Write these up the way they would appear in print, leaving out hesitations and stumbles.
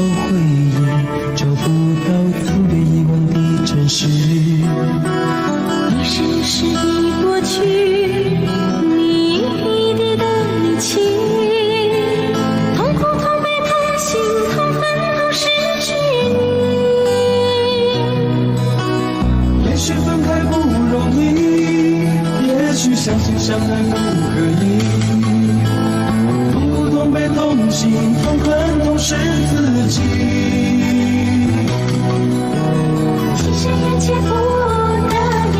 回忆，找不到曾被遗忘的真实。一世世的过去，你一滴的离弃，痛苦痛悲痛心痛恨都失去你。也许分开不容易，也许相亲相爱不可以，痛苦痛悲痛心痛恨都是自己。其实眼前不得已，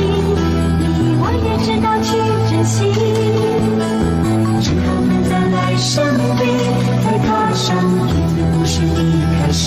你我也知道去珍惜，只好能在来生里再踏上一个故事的开始。